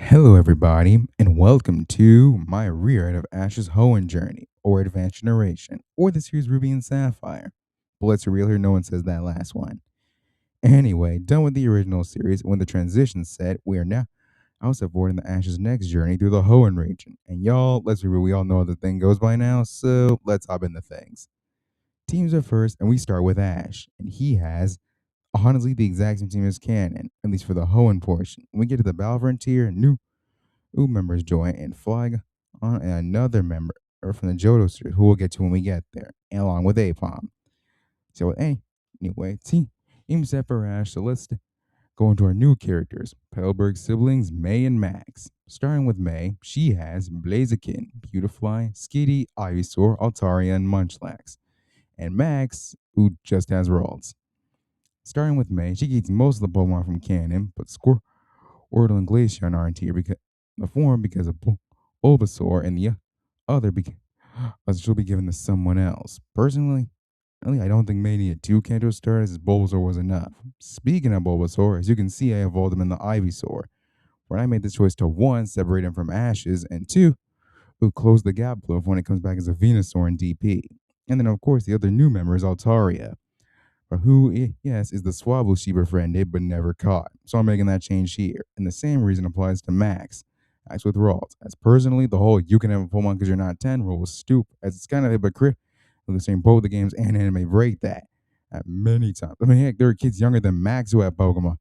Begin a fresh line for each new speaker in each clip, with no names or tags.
Hello, everybody, and welcome to my Rear of Ash's Hoenn journey, or Advanced Generation, or the series Ruby and Sapphire. But let's be real here, no one says that last one. Anyway, done with the original series, when the transition's set, we are now also avoiding the Ash's next journey through the Hoenn region. And y'all, let's be real, we all know how the thing goes by now, so let's hop into things. Teams are first, and we start with Ash, and he has honestly the exact same team as Canon, at least for the Hoenn portion. When we get to the Battle Frontier, new members join and flag on another member from the Johto series, who we'll get to when we get there, and along with Apom. So anyway, team set for Ash. So let's go into our new characters, Pelberg siblings May and Max. Starting with May, she has Blaziken, Beautifly, Skitty, Ivysaur, Altaria, and Munchlax. And Max, who just has Ralts. Starting with May, she gets most of the Pokemon from Canon, but Squirtle and Glaceon aren't here because the form because of Bulbasaur and the other because she'll be given to someone else. Personally, I don't think May needed two Kanto starters as Bulbasaur was enough. Speaking of Bulbasaur, as you can see, I evolved him in the Ivysaur, where I made the choice to one, separate him from Ashes, and two, who close the gap when it comes back as a Venusaur in DP. And then, of course, the other new member is Altaria, for who, yes, is the Swablu sheep befriended but never caught. So I'm making that change here. And the same reason applies to Max. Max with Ralts. As personally, the whole you can have a Pokemon because you're not 10 rule was stupid, as it's kind of hypocritical. The same both the games and anime break that many times. I mean, heck, there are kids younger than Max who have Pokemon.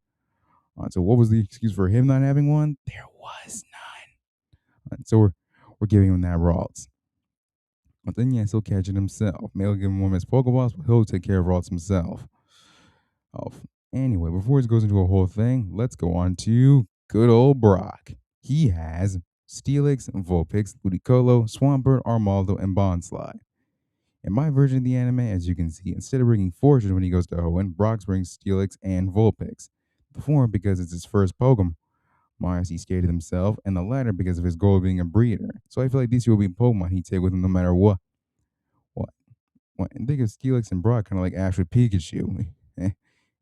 So what was the excuse for him not having one? There was none. So we're giving him that Ralts. But then, yes, he'll catch it himself. Maybe he'll give him one of his Pokeballs, but he'll take care of Ralts himself. Oh, anyway, before it goes into a whole thing, let's go on to good old Brock. He has Steelix, Vulpix, Ludicolo, Swampert, Armaldo, and Bonsly. In my version of the anime, as you can see, instead of bringing Fortune when he goes to Hoenn, Brock brings Steelix and Vulpix. The former because it's his first Pokemon, as he stated himself, and the latter because of his goal of being a breeder. So I feel like these two will be Pokemon he'd take with him no matter what. What? And think of Steelix and Brock kind of like Ash with Pikachu.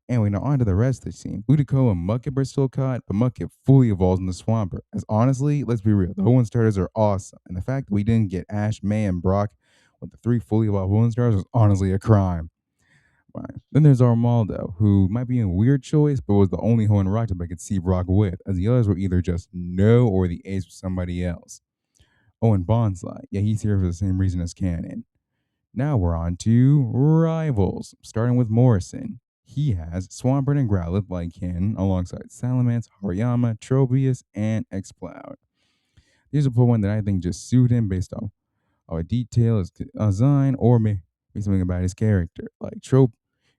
Anyway, now on to the rest of the team. Ludicolo and Mudkip are still caught, but Mudkip fully evolves into Swampert. As honestly, let's be real, the Hoenn starters are awesome, and the fact that we didn't get Ash, May, and Brock with the three fully evolved Hoenn starters was honestly a crime. Right. Then there's Armaldo, who might be a weird choice, but was the only Hoenn rock type I could see Brock with, as the others were either just no or the ace with somebody else. Oh, and Bonsly, yeah, he's here for the same reason as Canon. Now we're on to rivals, starting with Morrison. He has Swampert and Growlithe like him, alongside Salamence, Hariyama, Tropius, and Exploud. Here's a Pokemon that I think just suit him based on a detail, his design, or maybe something about his character. Like Trope,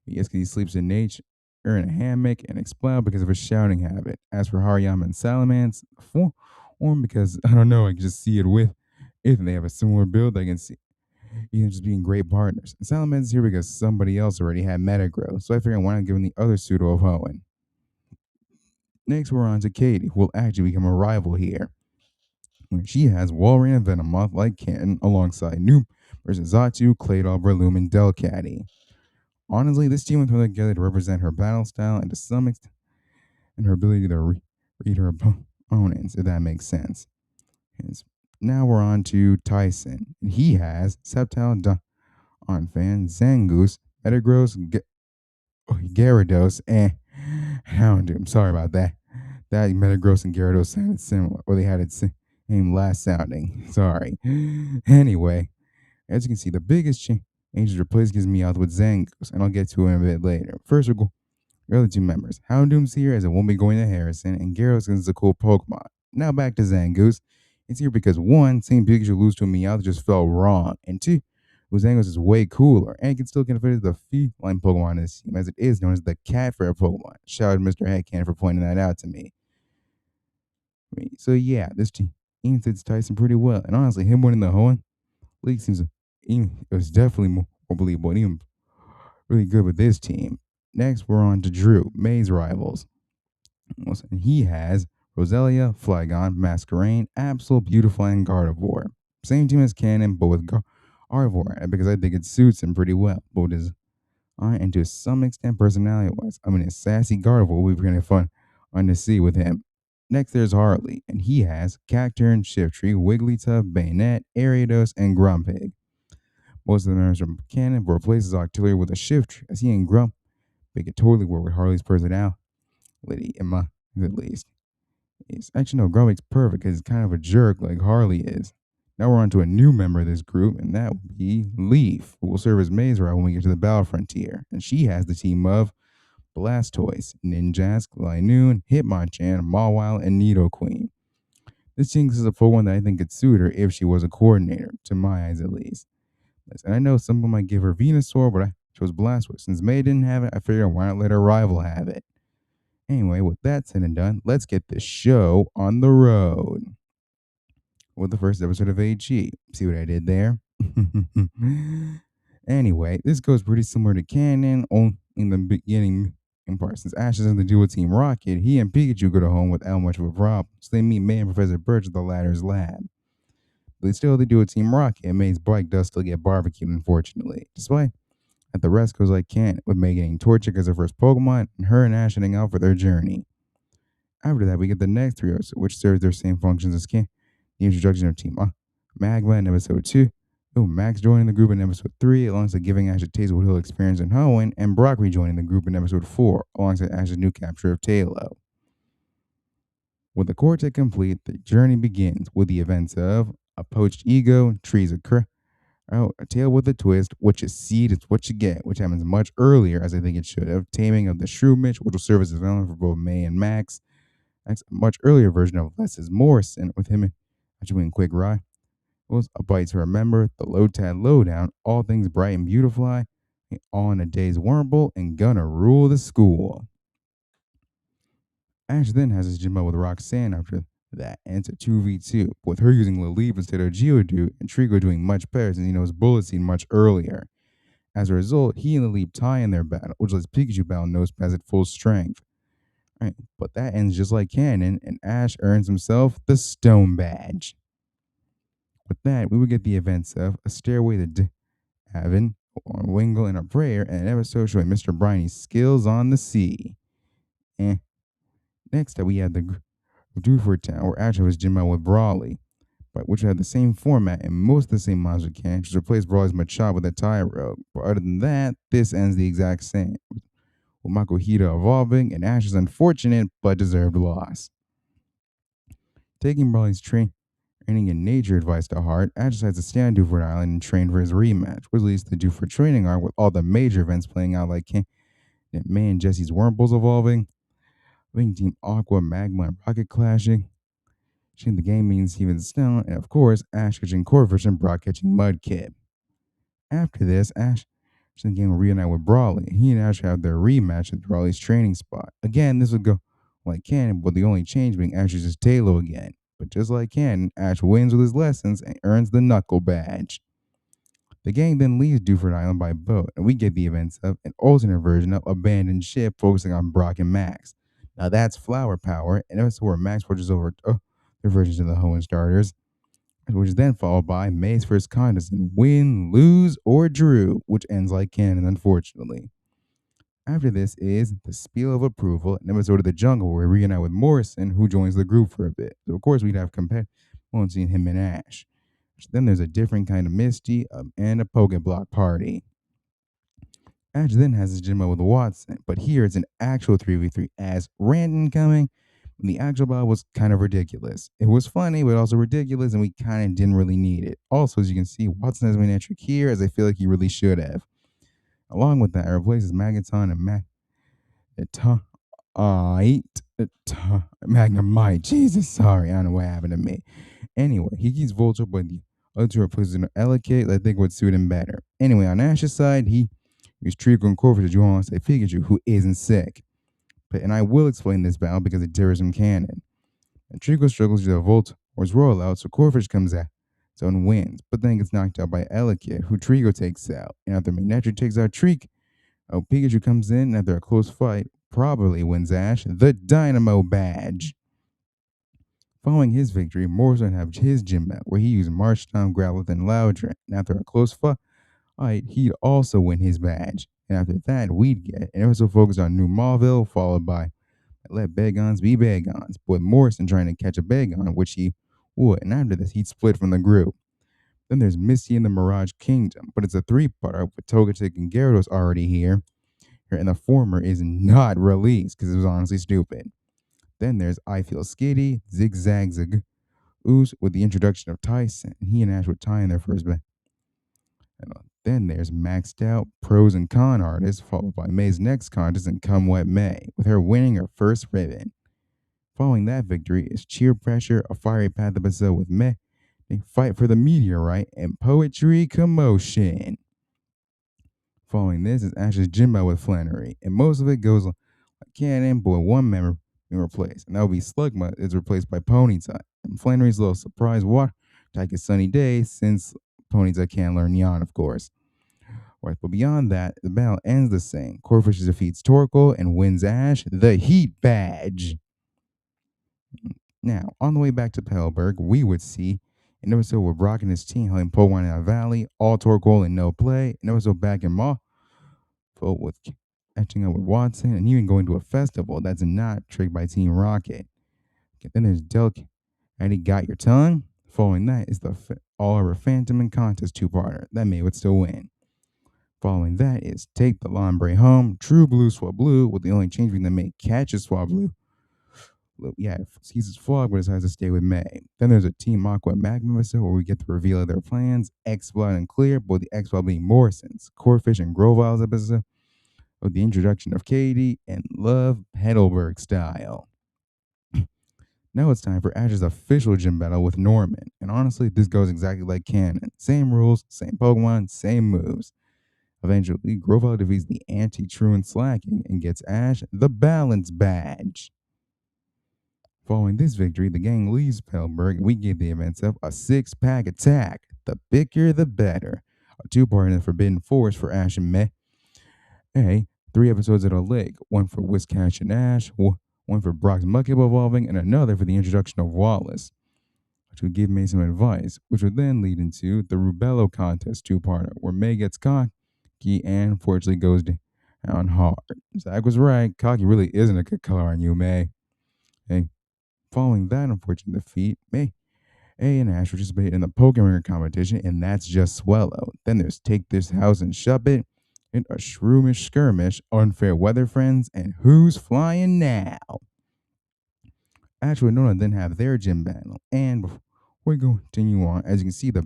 yes, because he sleeps in nature in a hammock, and Exploud because of his shouting habit. As for Hariyama and Salamence, form because, I don't know, I can just see it with if they have a similar build, I can see even just being great partners. And Salamence is here because somebody else already had Metagrow, so I figured why not give him the other pseudo of Hoenn. Next, we're on to Katie, who will actually become a rival here. When she has Walrein and Venomoth like Ken, alongside Noob versus Zatu, Claydol, Breloom, and Delcatty. Honestly, this team was put together to represent her battle style and to some extent, and her ability to read her opponents, if that makes sense. Now we're on to Tyson. And he has Sceptile, Donphan, Zangoose, Metagross, Gyarados, and Houndoom. Sorry about that. That Metagross and Gyarados sounded similar, or they had its same last sounding. Sorry. Anyway, as you can see, the biggest change is replacing his Meowth with Zangoose, and I'll get to him a bit later. First, we'll go the other two members. Houndoom's here as it won't be going to Harrison, and Gyarados is a cool Pokemon. Now back to Zangoose. It's here because one, seeing Pikachu lose to a Meowth just felt wrong, and two, Zangoose is way cooler and can still consider the feline Pokemon in this team, as it is known as the cat for a Pokemon. Shout out to Mr. Headcan for pointing that out to me. So yeah, this team fits Tyson pretty well, and honestly, him winning the Hoenn League seems it was definitely more believable and even really good with this team. Next, we're on to Drew, May's rivals. And he has Roselia, Flygon, Masquerain, Absol, Beautiful, and Gardevoir. Same team as Cannon, but with Gardevoir, because I think it suits him pretty well, both his and to some extent personality-wise. I mean, a sassy Gardevoir will be pretty fun to see with him. Next, there's Harley, and he has Cacturn, Shiftry, Wigglytuff, Bayonet, Ariados, and Grumpig. Most of the members from Canon replaces Octillery with a Shiftry, as he and Grump they could totally work with Harley's personality, in my at least. It's actually no, Grumpig's perfect because he's kind of a jerk like Harley is. Now we're on to a new member of this group, and that would be Leaf, who will serve as Maze Ride when we get to the Battle Frontier. And she has the team of Blastoise, Ninjask, Linoon, Hitmonchan, Mawile, and Nidoqueen. This Jinx is a full one that I think could suit her if she was a coordinator, to my eyes at least. Listen, I know some people might give her Venusaur, but I chose Blastoise. Since May didn't have it, I figured why not let her rival have it. Anyway, with that said and done, let's get this show on the road with the first episode of AG. See what I did there? Anyway, this goes pretty similar to Canon, only in the beginning in part. Since Ash is in the duo Team Rocket, he and Pikachu go to home without much of a problem. So they meet May and Professor Birch at the latter's lab. But still, they do a Team Rocket, and May's bike does still get barbecued, unfortunately. Despite that, the rest goes like Canon, with May getting Torchic as her first Pokemon, and her and Ash heading out for their journey. After that, we get the next trio, which serves their same functions as Canon. The introduction of Team Magma in episode 2, Max joining the group in episode 3, alongside giving Ash a taste of what he'll experience in Hoenn, and Brock rejoining the group in episode 4, alongside Ash's new capture of Tailo. With the Cortex complete, the journey begins with the events of a poached ego, trees of a tale with a twist, what you see is what you get, which happens much earlier, as I think it should have, taming of the Shroomish, which will serve as a villain for both May and Max. That's a much earlier version of Less is Morrison, with him doing Quick Rye. Was a bite to remember, the Lotad Lowdown, all things bright and beautiful, all in a day's Wormble, and gonna rule the school. Ash then has his gym up with Roxanne after that, and it's a 2v2, with her using Lilite instead of Geodude, and Trico doing much better since he knows Bullet Seed much earlier. As a result, he and Lilite tie in their battle, which lets Pikachu battle Nosepass at full strength. Right, but that ends just like canon, and Ash earns himself the Stone Badge. With that, we would get the events of A Stairway to Heaven, on Wingle, and a Prayer, and an episode showing Mr. Briney's skills on the sea. Next up, we had the Dewford Town, where Ash was gym out with Brawly, but which had the same format and most of the same monster can, just replaced Brawly's Machop with a Tyrogue. But other than that, this ends the exact same, with Makuhita evolving and Ash's unfortunate but deserved loss. Taking Brawly's training and nature advice to heart, Ash decides to stay on Dewford Island and train for his rematch, which leads to the Dewford training arc with all the major events playing out like May and Jesse's Wurmples evolving, Team Aqua, Magma, and Rocket clashing, the game means Steven Stone, and of course, Ash catching Corphish and Brock catching Mudkip. After this, Ash in the game will reunite with Brawly. He and Ash have their rematch at Brawly's training spot. Again, this would go like canon, but the only change being Ash uses Tailo again. But just like canon, Ash wins with his lessons and earns the Knuckle Badge. The gang then leaves Dewford Island by boat, and we get the events of an alternate version of Abandoned Ship focusing on Brock and Max. Now that's Flower Power, and that's where Max watches over their versions of the Hoenn starters, which is then followed by May's first contest in Win, Lose, or Drew, which ends like canon, unfortunately. After this is the Spiel of Approval, an episode of The Jungle where we reunite with Morrison, who joins the group for a bit. So of course we'd have seeing him and Ash. Then there's a different kind of Misty and a Pokeblock party. Ash then has his gym up with Watson, but here it's an actual 3v3 as Randon coming. The actual battle was kind of ridiculous. It was funny, but also ridiculous, and we kind of didn't really need it. Also, as you can see, Watson has made trick here, as I feel like he really should have. Along with that, it replaces Magaton and Magnemite. Jesus, sorry, I don't know what happened to me. Anyway, he keeps Vulture, but the other two replaces Elekid, I think would suit him better. Anyway, on Ash's side, he used Trico and Corphish to join alongside Pikachu, who isn't sick. And I will explain this battle because it differs from canon. And Trico struggles to the Volt or his rollout, so Corphish comes out and wins, but then gets knocked out by Elekid, who Trico takes out. And after Manectric takes out Trico, Pikachu comes in, and after a close fight, probably wins Ash the Dynamo Badge. Following his victory, Morrison had his gym out, where he used Marshtomp, Growlithe, and Loudred. And after a close fight, he'd also win his badge. And after that, we'd get an episode focused on New Mauville, followed by Let Bagons be Bagons, with Morrison trying to catch a Bagon, which he would, and after this, he'd split from the group. Then there's Misty in the Mirage Kingdom, but it's a three-parter with Togetic and Gyarados already here, and the former is not released because it was honestly stupid. Then there's I Feel Skitty, Zigzag Zig, Ooze with the introduction of Tyson, and he and Ash would tie in their first bet. Then there's Maxed Out Pros and Con Artist, followed by May's next contest in Come Wet May, with her winning her first ribbon. Following that victory is Cheer Pressure, a fiery path episode with May, they fight for the meteorite, and Poetry Commotion. Following this is Ash's gym battle with Flannery, and most of it goes like canon, but with one member being replaced, and that will be Slugma is replaced by Ponyta. And Flannery's little surprise water attack is Sunny Day, since Ponyta can't learn Yawn, of course. Right, but beyond that, the battle ends the same. Corphish defeats Torkoal and wins Ash the Heat Badge. Now, on the way back to Pelberg, we would see an episode where Brock and his team helping Pokemon in a valley, all Torkoal and no play. An episode back in Mall with catching up with Watson and even going to a festival that's not tricked by Team Rocket. Okay, then there's Delk and he got your tongue. Following that is the All Over Phantom and Contest two-parter that May would still win. Following that is Take the Lombre Home, True Blue Swablu, with the only change being that May catches Swablu. Yeah, sees his flaw, but decides to stay with May. Then there's a Team Aqua Magma episode where we get the reveal of their plans, X-Blood and Clear, but the X-Blood being Morrison's, Corphish and Grovile's episode, with the introduction of Katie and Love Heidelberg style. Now it's time for Ash's official gym battle with Norman, and honestly, this goes exactly like canon. Same rules, same Pokemon, same moves. Eventually, Grovile defeats the anti-truant Slacking and gets Ash the Balance Badge. Following this victory, the gang leaves Pelberg, and we give the events up a 6-pack attack. The bigger, the better. A two-part in the Forbidden Forest for Ash and May. 3 episodes at a lake, one for Whiscash and Ash, one for Brock's Mudkip evolving, and another for the introduction of Wallace, which would give May some advice, which would then lead into the Rubello contest two-parter, where May gets cocky and unfortunately goes down hard. Zach was right, cocky really isn't a good color on you, May. Following that unfortunate defeat, May and Ash participate in the Pokemon competition, and that's just Swallow. Then there's Take This House and Shove It, and a Shroomish Skirmish, Unfair Weather Friends, and Who's Flying Now? Ash and Nona then have their gym battle, and before we continue on, as you can see, the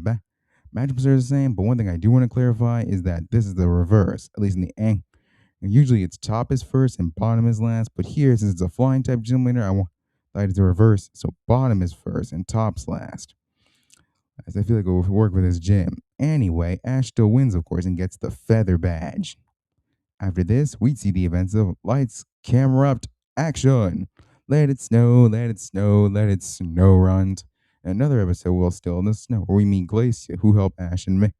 matchups are the same, but one thing I do want to clarify is that this is the reverse, at least in the angle. Usually it's top is first and bottom is last, but here, since it's a flying type gym leader, I want it to reverse, so bottom is first and top's last. As I feel like it will work with his gym. Anyway, Ash still wins, of course, and gets the Feather Badge. After this, we'd see the events of Lights, Camera Up, Action! Let it snow, let it snow, let it snow run. Another episode will Still in the Snow, where we meet Glacia, who helped Ash and May.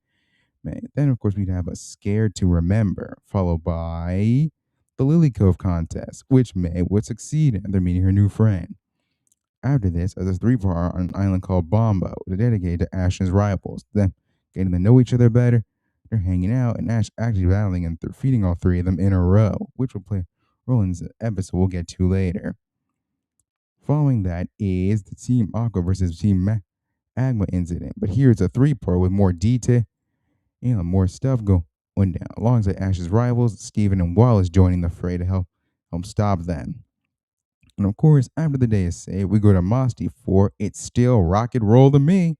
Then, of course, we'd have a Scared to Remember, followed by the Lily Cove contest, which May would succeed in. They're meeting her new friend. After this, as a 3-part on an island called Bombo, they're dedicated to Ash's rivals, them getting to know each other better. They're hanging out, and Ash actually battling and defeating all 3 of them in a row, which will play a role in the episode we'll get to later. Following that is the Team Aqua versus Team Magma incident, but here's a 3-part with more detail and more stuff going down, alongside Ash's rivals, Steven and Wallace joining the fray to help stop them. And of course, after the day is saved, we go to Mosty for It's Still Rock and Roll to Me.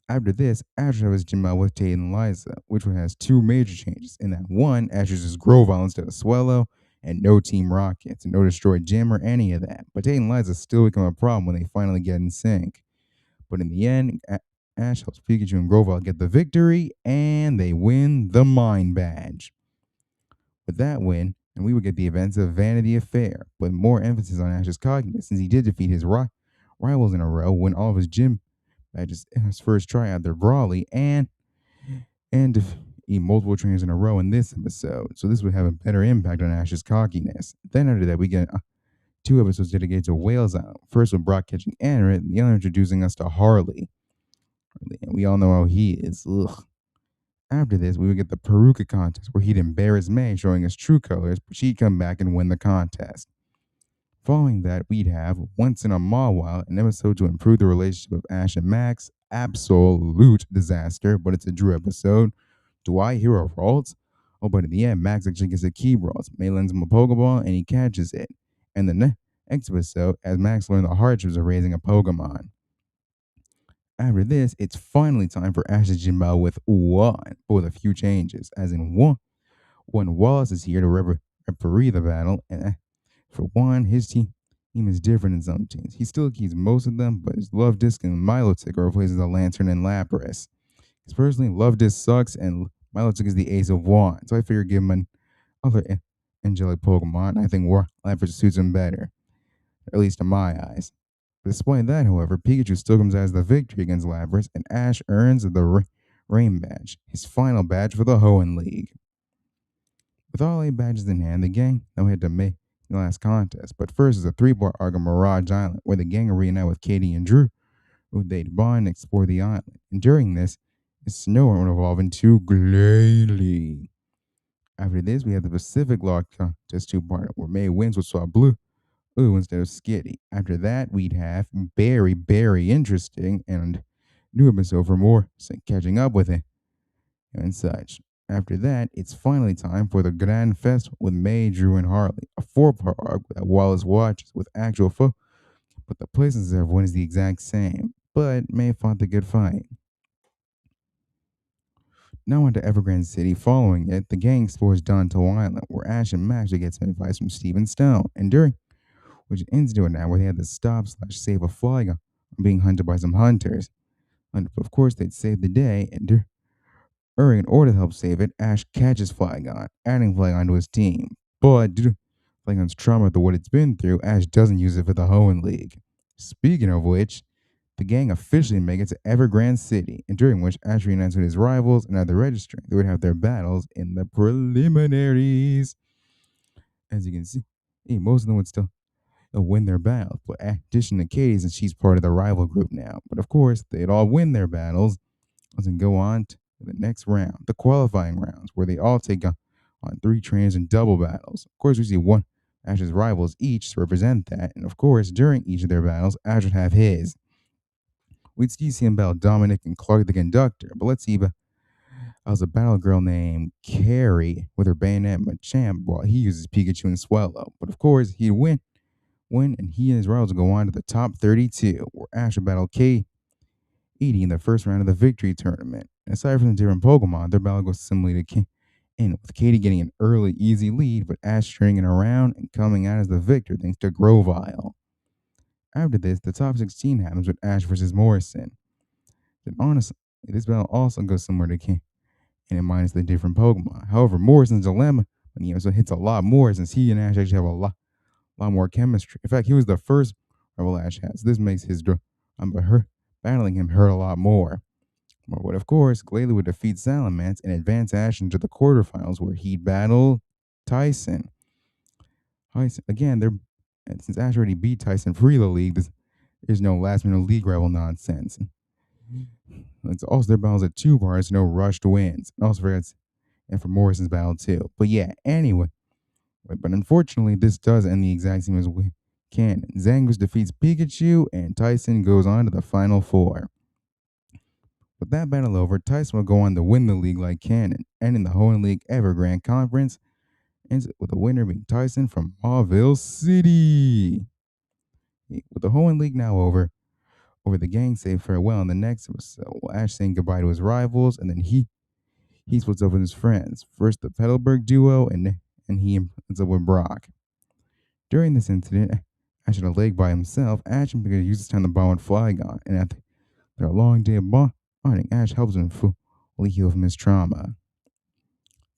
After this, Ash has gym out with Tate and Liza, which one has 2 major changes. In that one, Ash uses Grovile instead of Swallow, and no Team Rockets, and no Destroyed Gym or any of that. But Tate and Liza still become a problem when they finally get in sync. But in the end, Ash helps Pikachu and Grovile get the victory, and they win the Mind Badge. With that win, and we would get the events of Vanity Affair, with more emphasis on Ash's cockiness, since he did defeat his rivals in a row, win all of his gym badges in his first try at their Brawly, and defeat multiple trainers in a row in this episode. So this would have a better impact on Ash's cockiness. Then after that, we get 2 episodes dedicated to Whales Out. First with Brock catching Anorith, and the other introducing us to Harley. And we all know how he is. Ugh. After this, we would get the Peruka contest, where he'd embarrass May, showing his true colors, but she'd come back and win the contest. Following that, we'd have Once in a Mawile, an episode to improve the relationship of Ash and Max. Absolute disaster, but it's a Drew episode. Do I hear a Ralts? Oh, but in the end, Max actually gets a key Ralts. May lends him a Pokeball and he catches it. And the next episode, as Max learned the hardships of raising a Pokemon. After this, it's finally time for Ash's gym battle with one, but with a few changes. As in one Wallace is here to referee the battle, and for one, his team is different in some teams. He still keeps most of them, but his Love Disc and Milotic replaces the Lantern and Lapras. Because personally, Love Disc sucks, and Milotic is the Ace of Wands, so I figured give him another angelic Pokemon. I think Lapras suits him better, at least in my eyes. Despite that, however, Pikachu still comes out as the victory against Lapras, and Ash earns the Rain Badge, his final badge for the Hoenn League. With all 8 badges in hand, the gang now head to make the last contest. But first is a 3-part arc on Mirage Island, where the gang reunite with Katie and Drew, who they'd bond and explore the island. And during this, Snow will evolve into Glalie. After this, we have the Pacific Law Contest 2-part, where May wins with Swap Blue instead of Skitty. After that, we'd have very interesting and new episode for more catching up with it and such. After that, it's finally time for the Grande Festival with May, Drew, and Harley, a 4-part arc that Wallace watches with actual but the places of everyone is the exact same. But May fought the good fight. Now on to Evergrande City. Following it, the gang explores Donto Island, where Ash and Max will get some advice from Stephen Stone, and during which ends doing that where they had to stop/save a Flygon being hunted by some hunters. And of course, they'd save the day, and in order to help save it, Ash catches Flygon, adding Flygon to his team. But due to Flygon's trauma to what it's been through, Ash doesn't use it for the Hoenn League. Speaking of which, the gang officially make it to Evergrande City, and during which Ash reunites with his rivals, and after registering, they would have their battles in the preliminaries. As you can see, most of them would still win their battles, but in addition to Katie, since she's part of the rival group now. But of course, they'd all win their battles and go on to the next round, the qualifying rounds, where they all take on 3 trainers in double battles. Of course, we see one Ash's rivals each to represent that, and of course, during each of their battles, Ash would have his. We'd see him battle Dominic and Clark the Conductor, but let's see, I was a battle girl named Carrie with her Bayonet Machamp while he uses Pikachu and Swellow. But of course, he'd win, and he and his rivals would go on to the top 32, where Ash would battle Katie in the first round of the victory tournament. Aside from the different Pokemon, their battle goes similarly to with Katie getting an early, easy lead, but Ash turning it around and coming out as the victor thanks to Grovyle. After this, the top 16 happens with Ash versus Morrison. Then honestly, this battle also goes similar to Katie, and it minus the different Pokemon. However, Morrison's dilemma so hits a lot more since he and Ash actually have a lot more chemistry. In fact, he was the first rival Ash has. This makes his battling him hurt a lot more. But of course, Glalie would defeat Salamence and advance Ash into the quarterfinals where he'd battle Tyson. Again, since Ash already beat Tyson for the league, there's no last minute league rival nonsense. It's also their battles at 2 parts, no rushed wins. And for Morrison's battle too. But yeah, anyway. But unfortunately, this does end the exact same as canon. Zangus defeats Pikachu, and Tyson goes on to the Final 4. With that battle over, Tyson will go on to win the league like canon, and in the Hoenn League Evergrande Conference, ends with the winner being Tyson from Mauville City. With the Hoenn League now over the gang say farewell in the next episode, Ash saying goodbye to his rivals, and then he splits up with his friends. First the Petalburg duo, and he ends up with Brock. During this incident, Ash had a leg by himself. Ash and Pikachu uses time to bond with Flygon, and after a long day of bonding, Ash helps him fully heal from his trauma.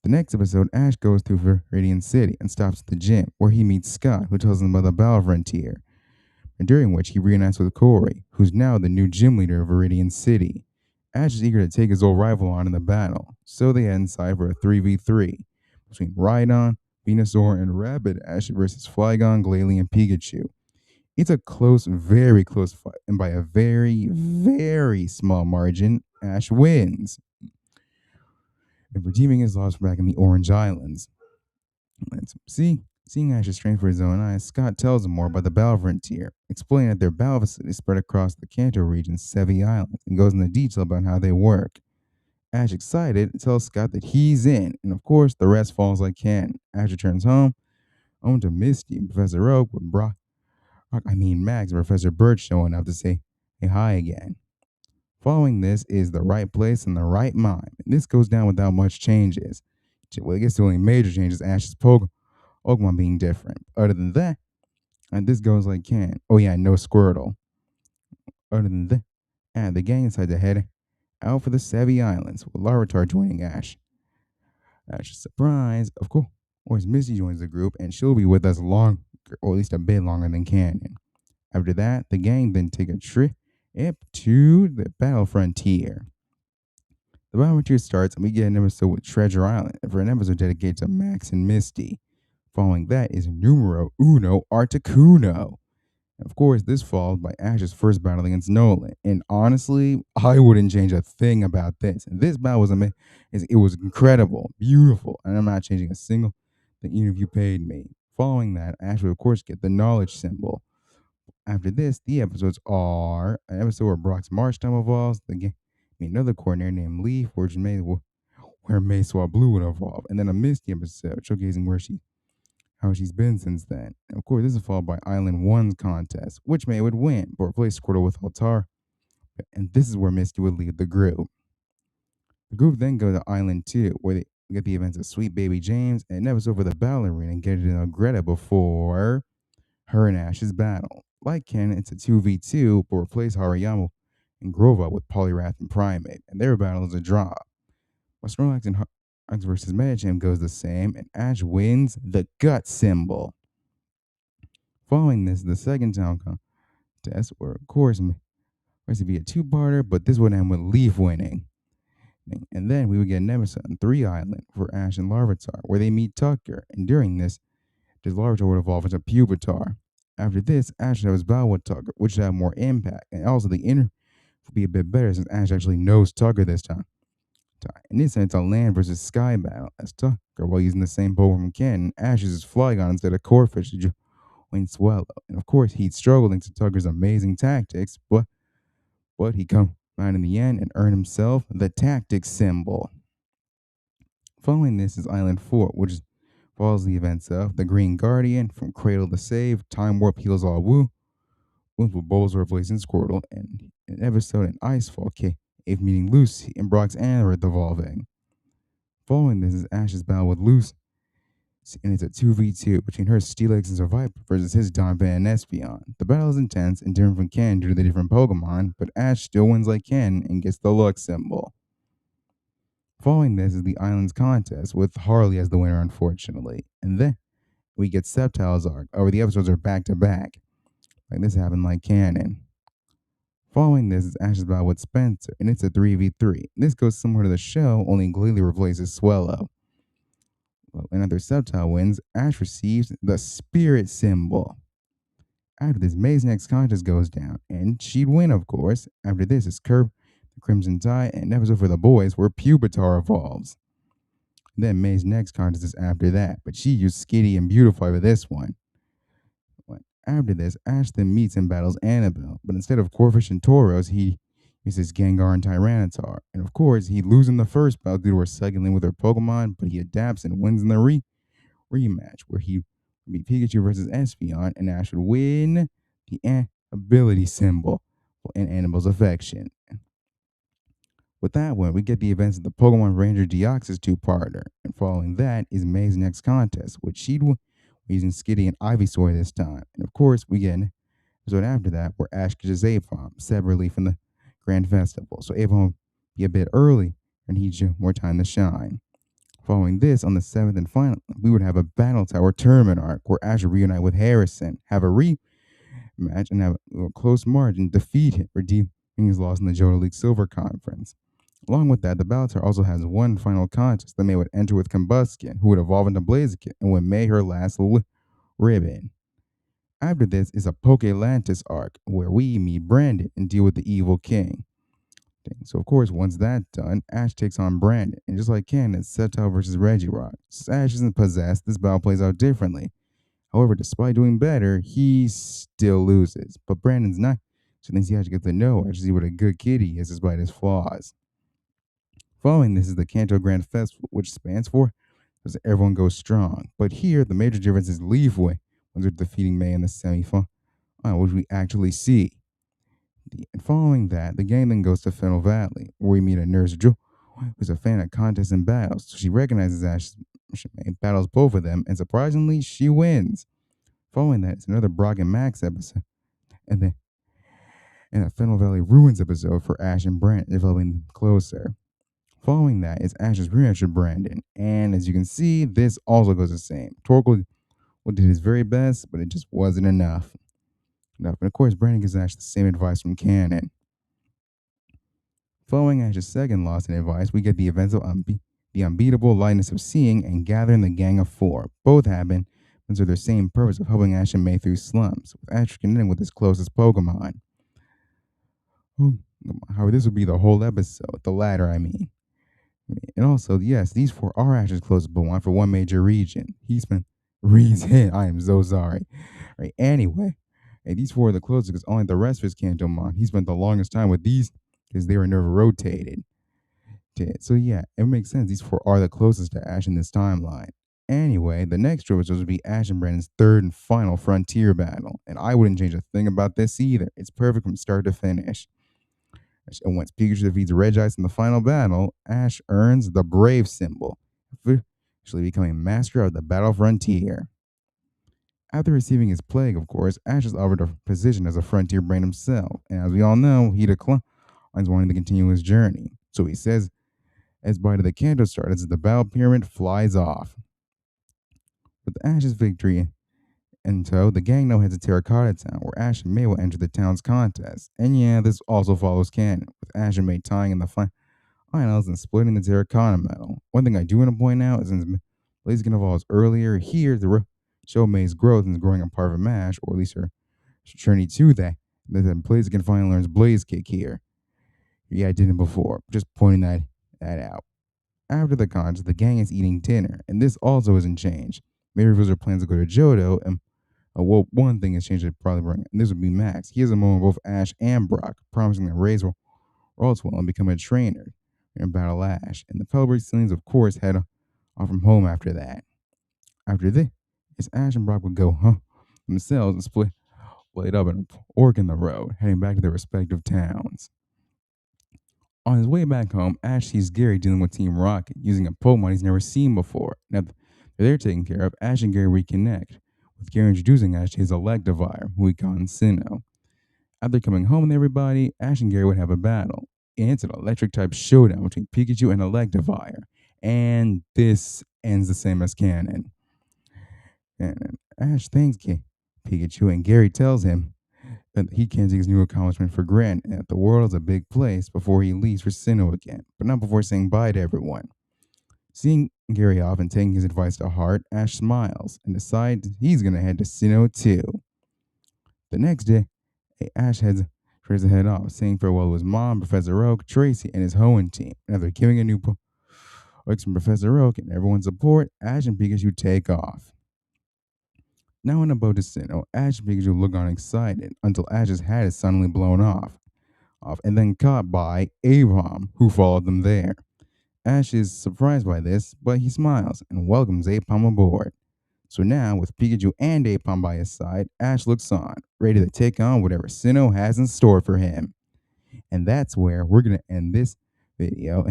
The next episode, Ash goes through Viridian City and stops at the gym, where he meets Scott, who tells him about the Battle Frontier, and during which he reunites with Corey, who's now the new gym leader of Viridian City. Ash is eager to take his old rival on in the battle, so they head inside for a 3v3 between Rhydon, Venusaur, and Rabbit Ash versus Flygon, Glalie, and Pikachu. It's a close, very close fight, and by a very small margin, Ash wins. And redeeming his loss back in the Orange Islands. Let's see. Seeing Ash's strength for his own eyes, Scott tells him more about the battle frontier, explaining that their battle facilities spread across the Kanto region's Sevi Islands, and goes into detail about how they work. Ash, excited, tells Scott that he's in, and of course, the rest falls like can. Ash returns home to Misty and Professor Oak with Max and Professor Bird showing up to say hey hi again. Following this is the right place and the right mime, and this goes down without much changes. Well, I guess the only major change is Ash's Pokemon being different. Other than that, and this goes like can. Oh yeah, no Squirtle. Other than that, and the gang decides to head out for the Sevi Islands, with Larvitar joining Ash. Ash's surprise, of course, Misty joins the group, and she'll be with us long, or at least a bit longer than Canyon. After that, the gang then take a trip to the battle frontier. The battle frontier starts, and we get an episode with Treasure Island, for an episode dedicated to Max and Misty. Following that is numero uno Articuno. Of course, this followed by Ash's first battle against Nolan. And honestly, I wouldn't change a thing about this. And this battle was amazing. It was incredible, beautiful, and I'm not changing a single thing, even if you paid me. Following that, Ash would of course get the knowledge symbol. After this, the episodes are an episode where Brock's March time evolves, another coordinator named Leaf, where Mesua Blue would evolve, and then a Misty episode showcasing how she's been since then. And of course, this is followed by Island 1's contest, which May would win, but replace Squirtle with Altar. And this is where Misty would lead the group. The group then go to Island 2, where they get the events of Sweet Baby James and an episode for the Battle Arena and get it in Greta before her and Ash's battle. Like Ken, it's a 2v2, but replace Hariyama and Grova with Poliwrath and Primate, and their battle is a draw. While Snorlax and Hugs versus Medicham goes the same, and Ash wins the gut symbol. Following this, the second town contest, where of course was to be a two-parter, but this would end with Leaf winning. And then we would get an episode on 3 Island for Ash and Larvitar, where they meet Tucker, and during this, the Larvitar would evolve into Pupitar. After this, Ash would have his battle with Tucker, which would have more impact, and also the inner would be a bit better since Ash actually knows Tucker this time. In this sense, a land versus sky battle, as Tucker, while using the same Pokemon from Ken, Ash uses Flygon instead of Corphish to join Swallow. And of course, he'd struggle thanks to Tucker's amazing tactics, but he come out in the end and earn himself the tactics symbol. Following this is Island 4, which follows the events of the Green Guardian, from Cradle to Save, Time Warp heals all wounds with Bulbasaur replacing Squirtle, and an episode in Icefall Cave meeting Lucy and Brock's Anorith evolving. Following this is Ash's battle with Lucy, and it's a 2v2 between her Steelix and Survivor versus his Donphan and Espeon. The battle is intense and different from Ken due to the different Pokemon, but Ash still wins like Ken and gets the luck symbol. Following this is the Islands contest, with Harley as the winner, unfortunately. And then we get Sceptile's arc, where the episodes are back to back. Like this happened like canon. Following this is Ash's battle with Spencer, and it's a 3v3. This goes similar to the show, only completely replaces Swallow. And after Sceptile wins, Ash receives the Spirit symbol. After this, May's next contest goes down, and she'd win, of course. After this is Curb, the Crimson Tide, and an episode for the boys where Pupitar evolves. Then May's next contest is after that, but she used Skitty and Beautifly for this one. After this, Ash then meets and battles Annabelle, but instead of Corphish and Tauros, he uses Gengar and Tyranitar. And of course, he'd lose in the first battle due to her cycling with her Pokemon, but he adapts and wins in the rematch, where he beat Pikachu versus Espeon, and Ash would win the ability symbol and Annabelle's affection. With that one, we get the events of the Pokemon Ranger Deoxys two-parter, and following that is May's next contest, which she'd win using Skitty and Ivysaur this time. And of course, we get an episode after that where Ash gets Apom separately from the Grand Festival. So Apom be a bit early, and he'd more time to shine. Following this, on the 7th and final, we would have a Battle Tower tournament arc where Ash would reunite with Harrison, have a rematch, and have a close margin defeat him, redeeming his loss in the Johto League Silver Conference. Along with that, the Battle Tower also has one final contest that May would enter with Combustion, who would evolve into Blaziken and would May her last ribbon. After this is a Pokelantis arc, where we meet Brandon and deal with the Evil King. So of course, once that's done, Ash takes on Brandon, and just like Ken, it's Sceptile versus Regirock. Since Ash isn't possessed, this battle plays out differently. However, despite doing better, he still loses. But Brandon's not. So thinks he actually gets to know actually what a good kid he is despite his flaws. Following this is the Canto Grand Festival, which spans for because everyone goes strong. But here, the major difference is Leafway when they're defeating May in the semifinal, which we actually see. And following that, the gang then goes to Fennel Valley, where we meet a nurse, Jo, who's a fan of contests and battles. So she recognizes Ash, battles both of them, and surprisingly, she wins. Following that, it's another Brock and Max episode, and then a Fennel Valley Ruins episode for Ash and Brent, developing them closer. Following that is Ash's rematch with Brandon, and as you can see, this also goes the same. Torkel did his very best, but it just wasn't enough. And of course, Brandon gives Ash the same advice from Canon. Following Ash's second loss in advice, we get the events of the unbeatable lightness of seeing and gathering the gang of four. Both happen and serve their same purpose of helping Ash and May through slums, with Ash connecting with his closest Pokemon. However, this would be the whole episode, the latter, I mean. And also, yes, these four are Ash's closest Pokemon for one major region. He's been reason. I am so sorry. Right, anyway, these four are the closest because only the rest of his Kantomon. He spent the longest time with these because they were never rotated. So yeah, it makes sense. These four are the closest to Ash in this timeline. Anyway, the next episode would be Ash and Brandon's third and final frontier battle. And I wouldn't change a thing about this either. It's perfect from start to finish. And once Pikachu defeats Regice in the final battle, Ash earns the Brave symbol, officially becoming master of the battle frontier. After receiving his plague, of course, Ash is offered a position as a frontier brain himself. And as we all know, he declines wanting to continue his journey. So he says, as by the Kanto starts, as the battle pyramid flies off. With Ash's victory, and so the gang now heads to Terracotta Town, where Ash and May will enter the town's contest. And yeah, this also follows canon, with Ash and May tying in the finals and splitting the Terracotta medal. One thing I do want to point out is since Blaziken evolves earlier, here the show May's growth and is growing a part of a mash, or at least her journey to that. Then Blaziken finally learns Blaze Kick here. Yeah, I didn't before. Just pointing that out. After the contest, the gang is eating dinner, and this also isn't changed. May reveals her plans to go to Johto, and one thing has changed that probably bring, and this would be Max. He has a moment with both Ash and Brock, promising that Raze will also and become a trainer and battle Ash. And the Pelbrick siblings, of course, head off from home after that. After this, Ash and Brock would go themselves and split up and fork in the road, heading back to their respective towns. On his way back home, Ash sees Gary dealing with Team Rocket, using a Pokemon he's never seen before. Now they're taken care of, Ash and Gary reconnect, with Gary introducing Ash to his Electivire, who he called Sinnoh. After coming home with everybody, Ash and Gary would have a battle. And it's an electric-type showdown between Pikachu and Electivire. And this ends the same as canon. And Ash thanks Pikachu, and Gary tells him that he can't take his new accomplishment for granted, and that the world is a big place before he leaves for Sinnoh again, but not before saying bye to everyone. Seeing Gary off and taking his advice to heart, Ash smiles and decides he's going to head to Sinnoh too. The next day, Ash tries to head off, saying farewell to his mom, Professor Oak, Tracy, and his Hoenn team. And after giving a new books from Professor Oak and everyone's support, Ash and Pikachu take off. Now on a boat to Sinnoh, Ash and Pikachu look on excited until Ash's hat is suddenly blown off and then caught by Apom, who followed them there. Ash is surprised by this, but he smiles and welcomes Apom aboard. So now, with Pikachu and Apom by his side, Ash looks on, ready to take on whatever Sinnoh has in store for him. And that's where we're going to end this video,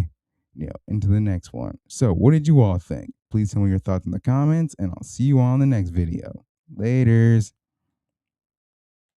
into the next one. So, what did you all think? Please tell me your thoughts in the comments, and I'll see you all in the next video. Laters.